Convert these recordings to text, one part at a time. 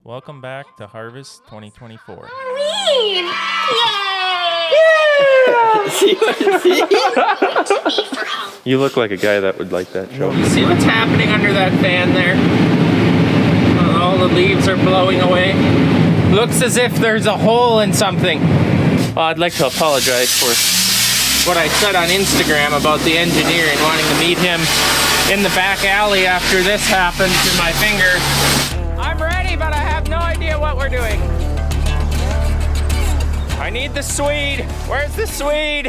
Welcome back to Harvest 2024. Halloween! Yay! See? You look like a guy that would like that show. You see what's happening under that fan there? All the leaves are blowing away. Looks as if there's a hole in something. Well, I'd like to apologize for what I said on Instagram about the engineer and wanting to meet him in the back alley after this happened to my finger. I'm ready, but I have no idea what we're doing. I need the Swede. Where's the Swede?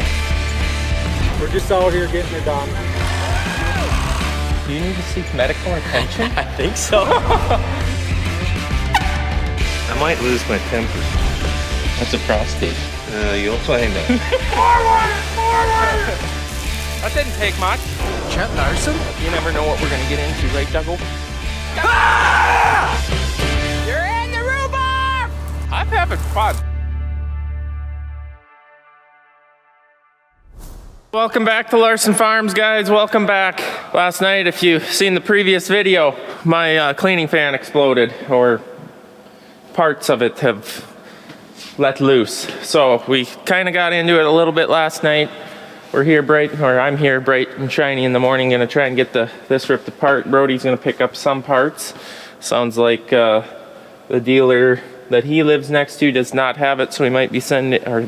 We're just out here getting it done. Do you need to seek medical attention? I think so. I might lose my temper. That's a prostate. You'll find out. Forward! That didn't take much. Larson? You never know what we're gonna get into, right, Dougal? Ah! You're in the rhubarb! I'm having fun. Welcome back to Larson Farms, guys. Welcome back. Last night, if you've seen the previous video, my cleaning fan exploded, or parts of it have let loose. So we kind of got into it a little bit last night. We're here I'm here bright and shiny in the morning, gonna try and get this ripped apart. Brody's gonna pick up some parts. Sounds like the dealer that he lives next to does not have it, so we might be sending, or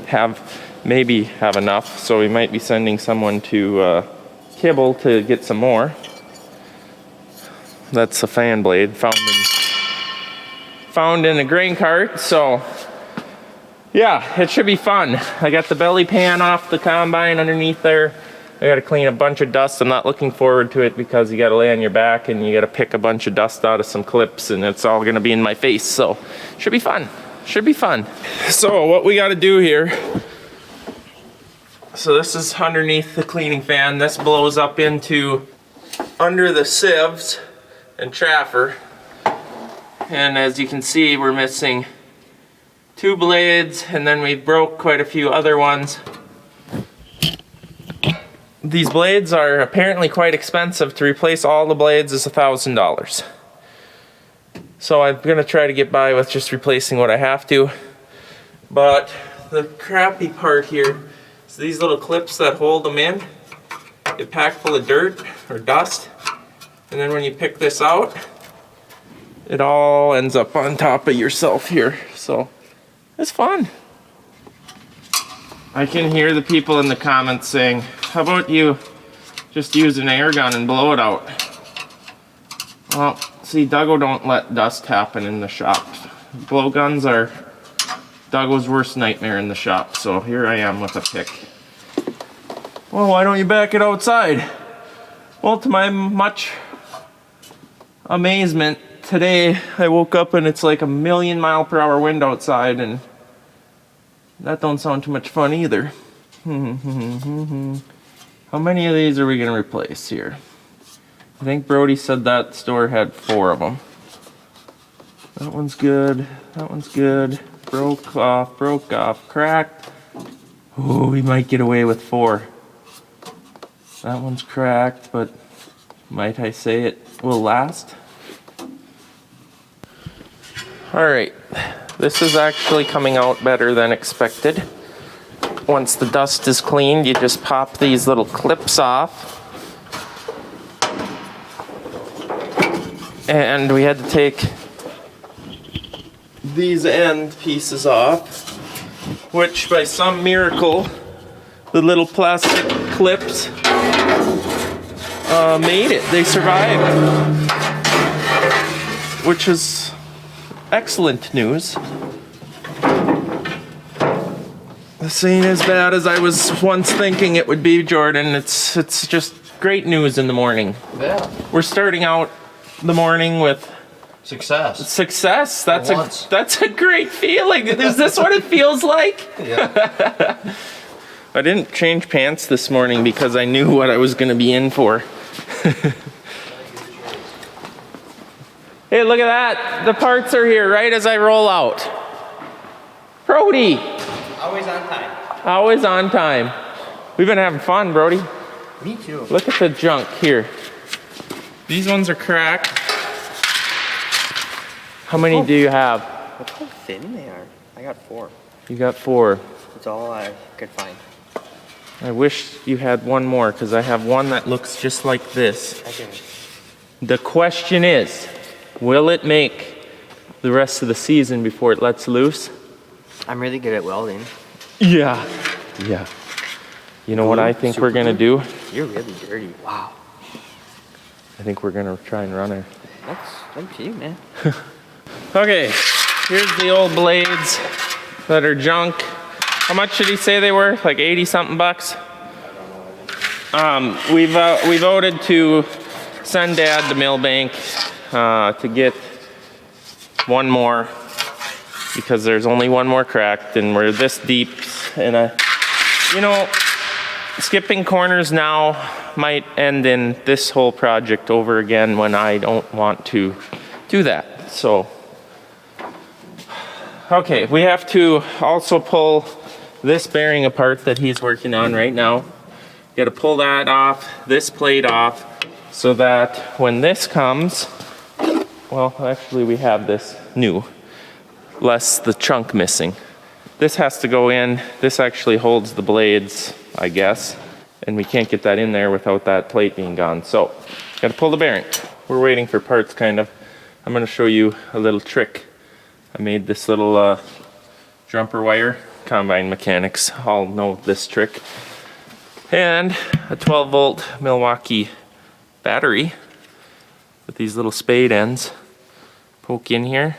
maybe have enough, so we might be sending someone to Kibble to get some more. That's a fan blade found in a grain cart, so yeah, it should be fun. I got the belly pan off the combine underneath there. I gotta clean a bunch of dust. I'm not looking forward to it because you gotta lay on your back and you gotta pick a bunch of dust out of some clips and it's all gonna be in my face, so should be fun. Should be fun. So what we gotta do here, so this is underneath the cleaning fan. This blows up into under the sieves and traffer. And as you can see, we're missing 2 blades, and then we broke quite a few other ones. These blades are apparently quite expensive. To replace all the blades is $1,000. So I'm gonna try to get by with just replacing what I have to. But the crappy part here is these little clips that hold them in get packed full of dirt or dust, and then when you pick this out, it all ends up on top of yourself here. So it's fun. I can hear the people in the comments saying, how about you just use an air gun and blow it out? Well, see, Dougal don't let dust happen in the shop. Blowguns are Dougal's worst nightmare in the shop, so here I am with a pick. Well, why don't you back it outside? Well, to my much amazement, today I woke up and it's like a 1,000,000-mile-per-hour wind outside, and that don't sound too much fun either. How many of these are we gonna replace here? I think Brody said that store had 4 of them. That one's good, that one's good. Broke off, cracked. Oh, we might get away with 4. That one's cracked, but might I say it will last? Alright, this is actually coming out better than expected. Once the dust is cleaned, you just pop these little clips off. And we had to take these end pieces off, which by some miracle, the little plastic clips made it. They survived, which is excellent news. This ain't as bad as I was once thinking it would be, Jordan. It's just great news in the morning. Yeah. We're starting out the morning with Success. That's a great feeling. Is this what it feels like? Yeah. I didn't change pants this morning because I knew what I was going to be in for. Hey, look at that. The parts are here right as I roll out. Brody. Always on time. Always on time. We've been having fun, Brody. Me too. Look at the junk here. These ones are cracked. How many do you have? Look how thin they are. I got 4. You got 4. That's all I could find. I wish you had one more because I have one that looks just like this. I can. The question is, will it make the rest of the season before it lets loose? I'm really good at welding. Yeah. Yeah. You know what I think we're gonna do? You're really dirty. Wow. I think we're gonna try and run her. That's up to you, man. Okay, here's the old blades that are junk. How much did he say they were? Like 80 something bucks? We voted to send Dad to Millbank to get one more because there's only one more cracked and we're this deep. And you know, skipping corners now might end in this whole project over again when I don't want to do that. So, okay, we have to also pull this bearing apart that he's working on right now. Got to pull that off, this plate off, so that when this comes, well, actually we have this new, less the chunk missing. This has to go in. This actually holds the blades, I guess, and we can't get that in there without that plate being gone. So, got to pull the bearing. We're waiting for parts, kind of. I'm going to show you a little trick. I made this little jumper wire. Combine mechanics all know this trick. And a 12 volt Milwaukee battery with these little spade ends. Poke in here.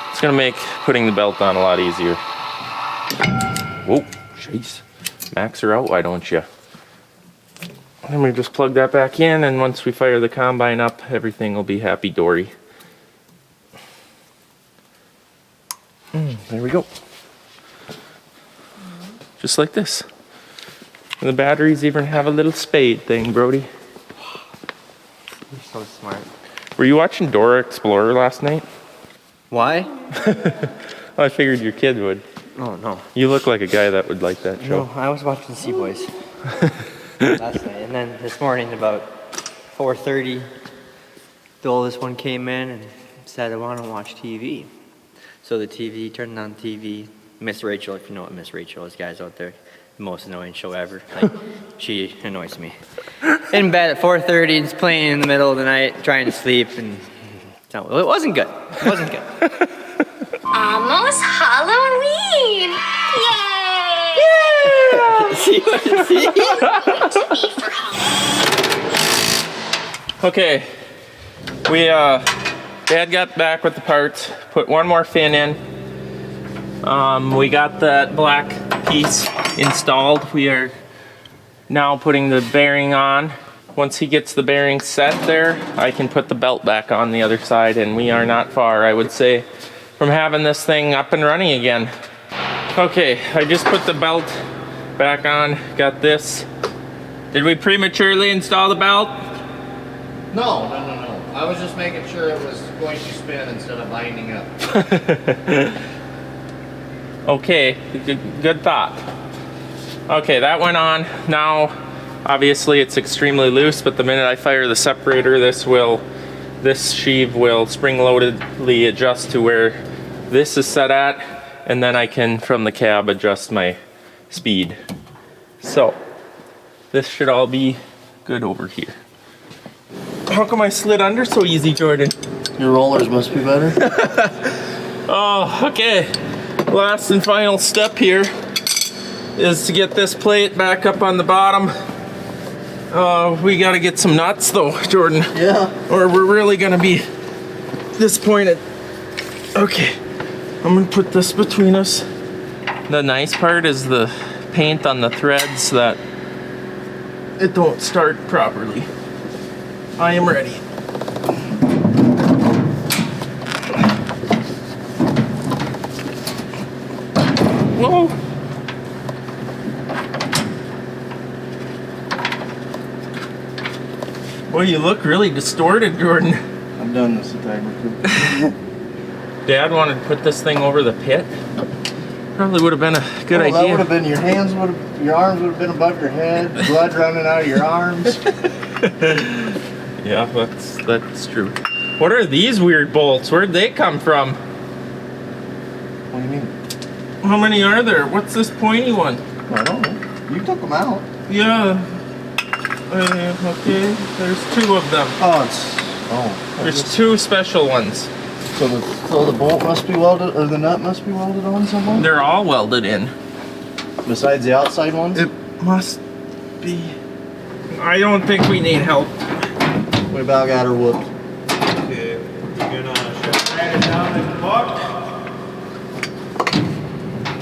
It's gonna make putting the belt on a lot easier. Whoa, jeez. Max her out, why don't you? And we just plug that back in, and once we fire the combine up, everything will be happy-dory. There we go. Just like this. And the batteries even have a little spade thing, Brody. You're so smart. Were you watching Dora Explorer last night? Why? Well, I figured your kid would. Oh, no. You look like a guy that would like that show. No, I was watching Sea Boys last night. And then this morning about 4:30, the oldest one came in and said, I want to watch TV. So the TV, turned on TV. Miss Rachel, if you know what Miss Rachel is, guys out there, the most annoying show ever. Like, she annoys me. In bed at 4:30, it's playing in the middle of the night, trying to sleep, and well, it wasn't good. It wasn't good. Almost Halloween! Yay! See? To be for Halloween. Okay, Dad got back with the parts, put one more fin in. We got that black piece installed. We are now putting the bearing on. Once he gets the bearing set there, I can put the belt back on the other side, and we are not far, I would say, from having this thing up and running again. Okay, I just put the belt back on, got this. Did we prematurely install the belt? No. I was just making sure it was going to spin instead of binding up. Okay, good thought. Okay, that went on. Now, obviously it's extremely loose, but the minute I fire the separator, this sheave will spring-loadedly adjust to where this is set at, and then I can, from the cab, adjust my speed. So, this should all be good over here. How come I slid under so easy, Jordan? Your rollers must be better. Oh, okay. Last and final step here is to get this plate back up on the bottom. We gotta get some nuts though, Jordan. Yeah. Or we're really gonna be disappointed. Okay, I'm gonna put this between us. The nice part is the paint on the threads that it don't start properly. I am ready. Whoa. Well, you look really distorted, Jordan. I've done this a time or two. Dad wanted to put this thing over the pit. Probably would have been a good idea. That would have been, your arms would have been above your head, blood running out of your arms. Yeah, that's true. What are these weird bolts? Where'd they come from? What do you mean? How many are there? What's this pointy one? I don't know. You took them out. Yeah. Okay, there's two of them. There's two special ones. So the bolt must be welded, or the nut must be welded on somewhere? They're all welded in. Besides the outside ones? It must be. I don't think we need help. We about got her whooped. Okay, you're gonna write it down in the book.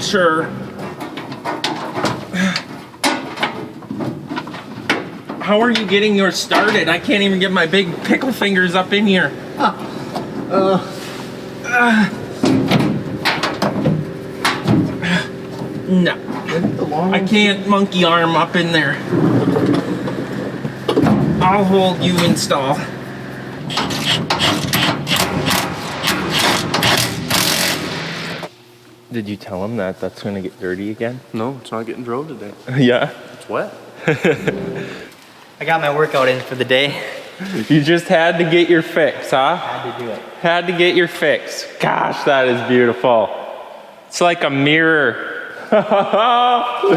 Sure. How are you getting yours started? I can't even get my big pickle fingers up in here. No. I can't monkey arm up in there. I'll hold you install. Did you tell him that that's gonna get dirty again? No, it's not getting drove today. Yeah. It's wet. I got my workout in for the day. You just had to get your fix, huh? Had to do it. Had to get your fix. Gosh, that is beautiful. It's like a mirror. Doug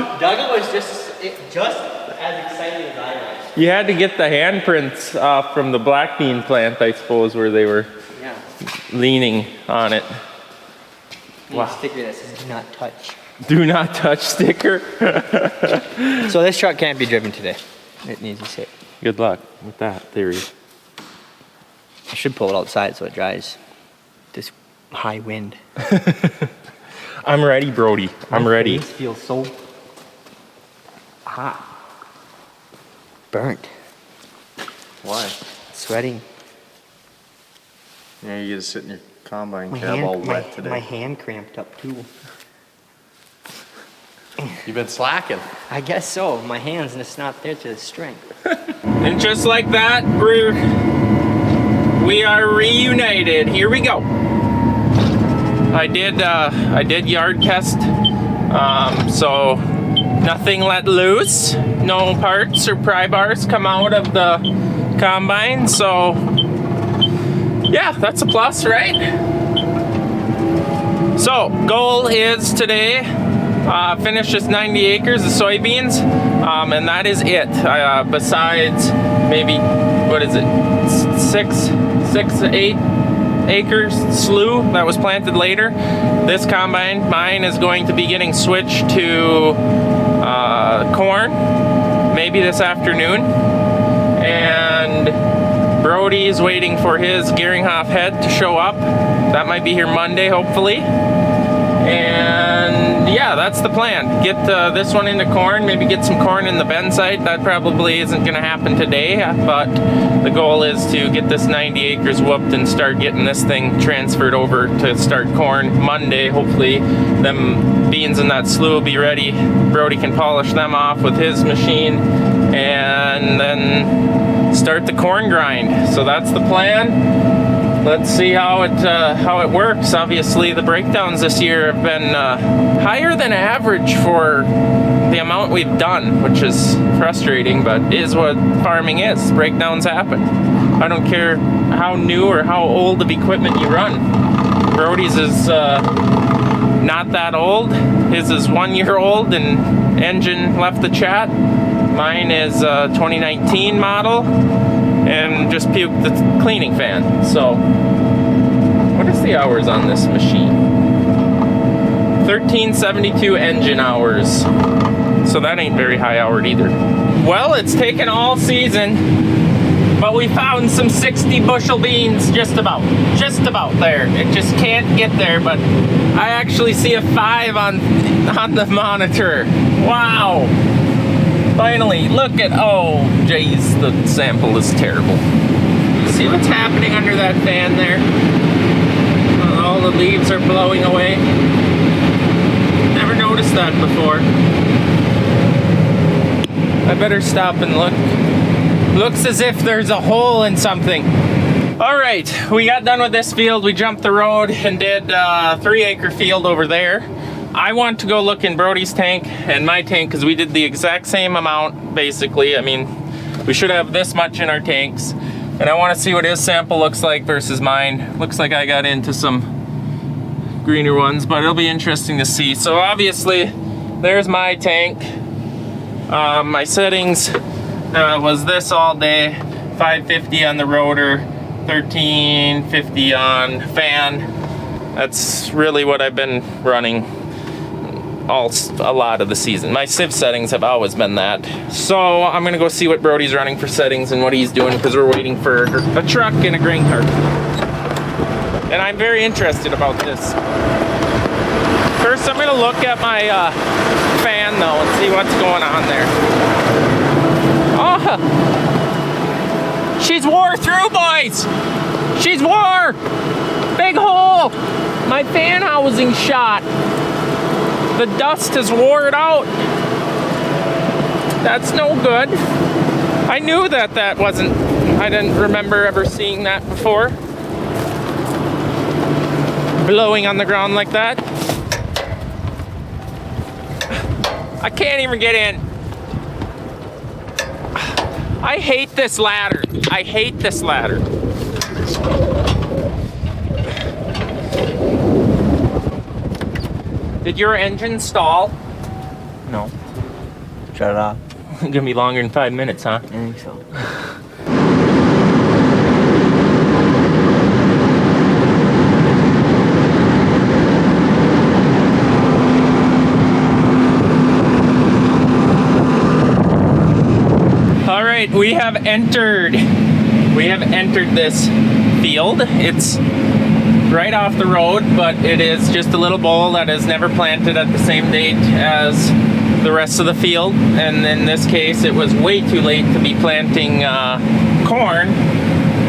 was just as excited as I was. You had to get the handprints from the black bean plant, I suppose, where they were Yeah. leaning on it. Wow. Sticker that says "Do not touch." Do not touch sticker. So this truck can't be driven today. It needs to sit. Good luck with that theory. I should pull it outside so it dries. This high wind. I'm ready, Brody. I'm ready. This feels so hot. Burnt. Why? Sweating. Yeah, you get to sit in your combine My cab all hand, wet my today. hand cramped up too. You've been slacking. I guess so. My hand's just not there to the strength. And just like that, we are reunited. Here we go. I did yard test, so nothing let loose. No parts or pry bars come out of the combine. So yeah, that's a plus, right? So goal is today finish this 90 acres of soybeans, and that is it. Besides maybe, what is it, 8 acres slough that was planted later. This combine, mine, is going to be getting switched to corn maybe this afternoon, and Brody's waiting for his Geringhoff head to show up. That might be here Monday, hopefully. And yeah, that's the plan. Get this one into corn, maybe get some corn in the Bend site. That probably isn't going to happen today, but the goal is to get this 90 acres whooped and start getting this thing transferred over to start corn Monday. Hopefully them beans in that slough will be ready. Brody can polish them off with his machine and then start the corn grind. So that's the plan. Let's see how it works. Obviously, the breakdowns this year have been higher than average for the amount we've done, which is frustrating, but is what farming is. Breakdowns happen. I don't care how new or how old of equipment you run. Brody's is not that old. His is 1 year old and engine left the chat. Mine is 2019 model. And just puked the cleaning fan. So, what is the hours on this machine? 1372 engine hours. So that ain't very high houred either. Well, it's taken all season, but we found some 60 bushel beans just about there. It just can't get there, but I actually see a 5 on the monitor. Wow. Finally, look at, oh, jeez, the sample is terrible. You see what's happening under that fan there? All the leaves are blowing away. Never noticed that before. I better stop and look. Looks as if there's a hole in something. All right, we got done with this field. We jumped the road and did a 3 acre field over there. I want to go look in Brody's tank and my tank because we did the exact same amount, basically. I mean, we should have this much in our tanks. And I want to see what his sample looks like versus mine. Looks like I got into some greener ones, but it'll be interesting to see. So obviously, there's my tank. My settings was this all day. 550 on the rotor, 1350 on fan. That's really what I've been running a lot of the season. My sieve settings have always been that. So I'm gonna go see what Brody's running for settings and what he's doing, because we're waiting for a truck and a grain cart. And I'm very interested about this. First, I'm gonna look at my fan though and see what's going on there. Oh, she's wore through, boys. She's wore. Big hole. My fan housing shot. The dust has wore it out. That's no good. I knew that wasn't, I didn't remember ever seeing that before. Blowing on the ground like that. I can't even get in. I hate this ladder. I hate this ladder. Did your engine stall? No. Shut it off. It's gonna be longer than 5 minutes, huh? I think so. All right, we have entered this field. It's right off the road, but it is just a little bowl that is never planted at the same date as the rest of the field. And in this case, it was way too late to be planting corn,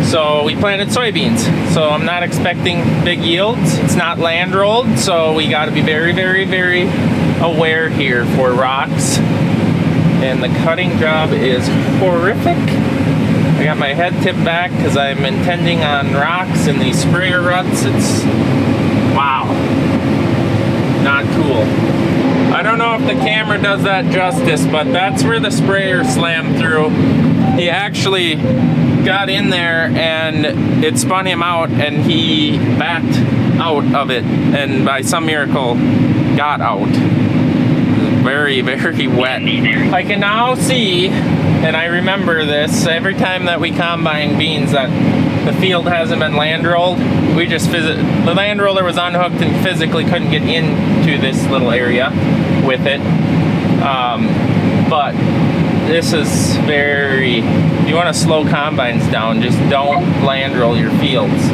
so we planted soybeans. So I'm not expecting big yields. It's not land rolled, so we got to be very, very, very aware here for rocks. And the cutting job is horrific. I got my head tipped back because I'm intending on rocks in these sprayer ruts. It's, wow, not cool. I don't know if the camera does that justice, but that's where the sprayer slammed through. He actually got in there and it spun him out and he backed out of it and by some miracle got out. Very, very wet. I can now see, and I remember this, every time that we combine beans that the field hasn't been land rolled, we just the land roller was unhooked and physically couldn't get into this little area with it. But this is very, if you want to slow combines down, just don't land roll your fields.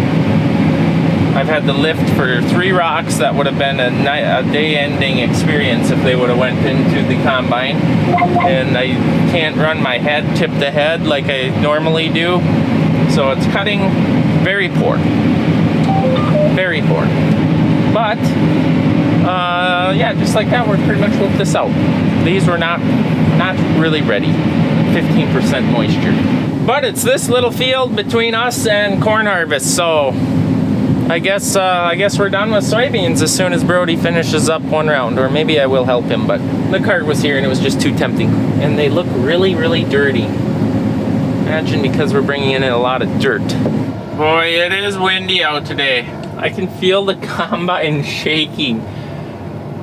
I've had to lift for 3 rocks that would have been a day-ending experience if they would have went into the combine. And I can't run my head tip to head like I normally do. So it's cutting very poor. Very poor. But, yeah, just like that, we're pretty much whipped this out. These were not really ready. 15% moisture. But it's this little field between us and corn harvest, so I guess we're done with soybeans as soon as Brody finishes up one round, or maybe I will help him, but the cart was here and it was just too tempting. And they look really, really dirty. Imagine because we're bringing in a lot of dirt. Boy, it is windy out today. I can feel the combine shaking.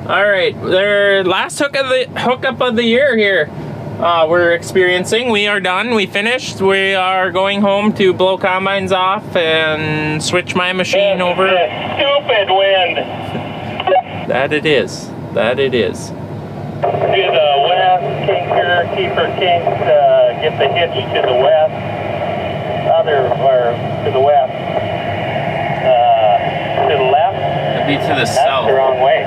All right, their last hookup of the year here. We're experiencing. We are done. We finished. We are going home to blow combines off and switch my machine over. Stupid wind. That it is. That it is. To the west, keeper kinks, get the hitch to the west. To the west. To the left. That'd be to the That's south. the wrong way.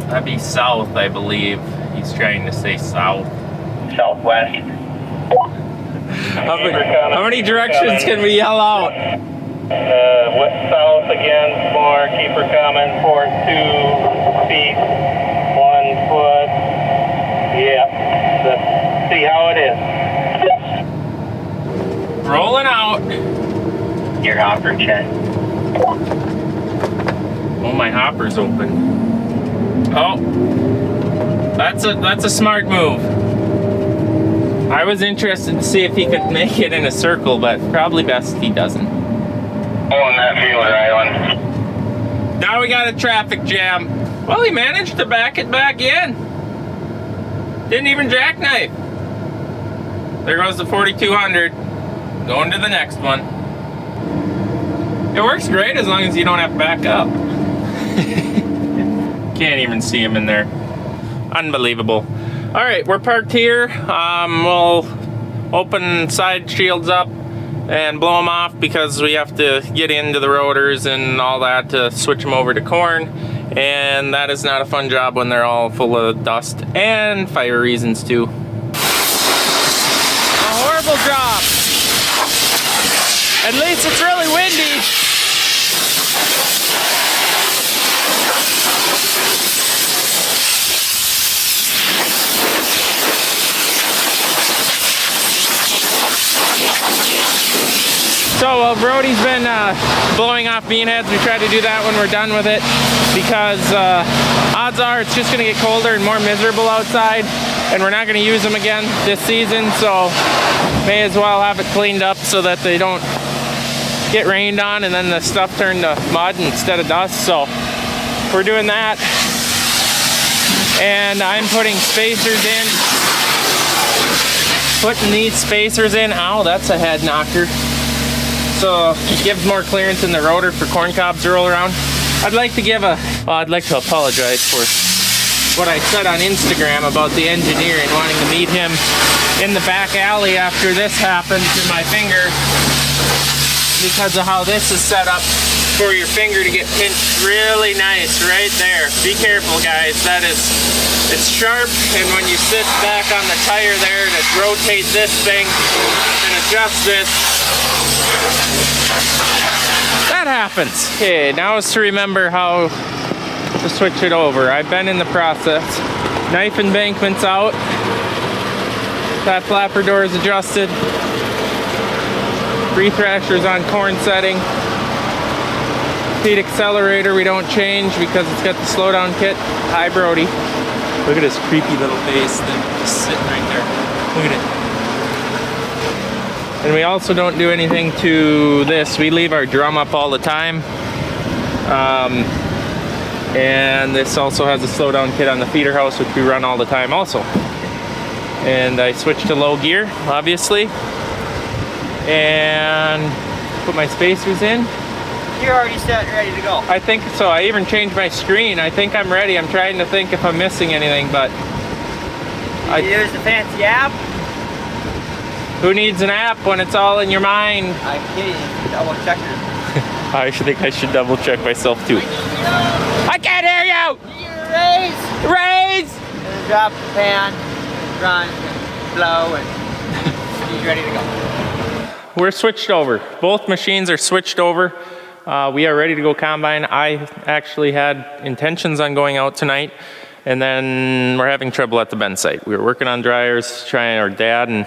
That'd be south, I believe. He's trying to say south. Southwest. How many directions can we yell out? West, south again, more keeper coming for 2 feet, 1 foot. Yeah, let's see how it is. Rolling out. Your hopper, Chet. Oh, my hopper's open. Oh, that's a smart move. I was interested to see if he could make it in a circle, but probably best if he doesn't. Pulling that feeler island. Now we got a traffic jam. Well, he managed to back it back in. Didn't even jackknife. There goes the 4200. Going to the next one. It works great as long as you don't have to back up. Can't even see him in there. Unbelievable. All right, we're parked here. We'll open side shields up and blow them off because we have to get into the rotors and all that to switch them over to corn. And that is not a fun job when they're all full of dust and fire reasons too. A horrible job. At least it's really windy. So while Brody's been blowing off bean heads, we try to do that when we're done with it because odds are it's just going to get colder and more miserable outside, and we're not going to use them again this season, so may as well have it cleaned up so that they don't get rained on and then the stuff turned to mud instead of dust. So we're doing that, and I'm putting spacers in. Putting these spacers in. Ow, that's a head knocker. So it gives more clearance in the rotor for corn cobs to roll around. I'd like to apologize for what I said on Instagram about the engineer and wanting to meet him in the back alley after this happened to my finger, because of how this is set up for your finger to get pinched really nice right there. Be careful, guys. It's sharp, and when you sit back on the tire there to rotate this thing and adjust this, that happens. Okay, now is to remember how to switch it over. I've been in the process. Knife embankment's out. That flapper door is adjusted. Re-thrasher's on corn setting. Feed accelerator we don't change because it's got the slowdown kit. Hi, Brody. Look at his creepy little face thing just sitting right there. Look at it. And we also don't do anything to this. We leave our drum up all the time. And this also has a slowdown kit on the feeder house, which we run all the time also. And I switched to low gear, obviously. And put my spacers in. You're already set and ready to go. I think so. I even changed my screen. I think I'm ready. I'm trying to think if I'm missing anything, but You use the fancy app? who needs an app when it's all in your mind? I'm kidding. Double checker. I think I should double check myself too. I can't hear you! Raise! Raise! And drop the pan, run, blow, and he's ready to go. We're switched over. Both machines are switched over. We are ready to go combine. I actually had intentions on going out tonight, and then we're having trouble at the Bend site. We were working on dryers, our dad and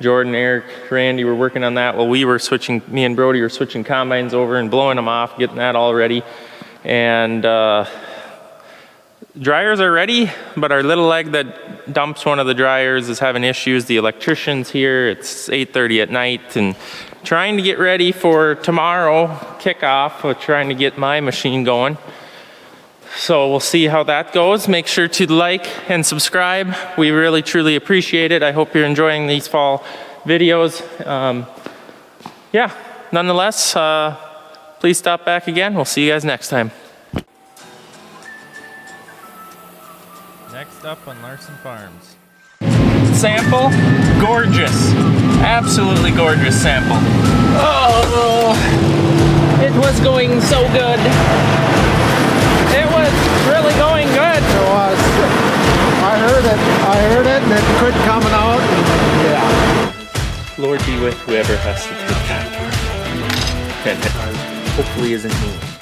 Jordan, Eric, Randy were working on that while we were switching, me and Brody were switching combines over and blowing them off, getting that all ready. And dryers are ready, but our little leg that dumps one of the dryers is having issues. The electrician's here. It's 8:30 at night, and trying to get ready for tomorrow kickoff. We're trying to get my machine going. So we'll see how that goes. Make sure to like and subscribe. We really truly appreciate it. I hope you're enjoying these fall videos. Yeah, nonetheless, please stop back again. We'll see you guys next time. Next up on Larson Farms. Sample, gorgeous. Absolutely gorgeous sample. Oh, it was going so good. It was really going good. It was. I heard it, and it quit coming out. And yeah. Lord be with whoever has to take that. And hopefully isn't me.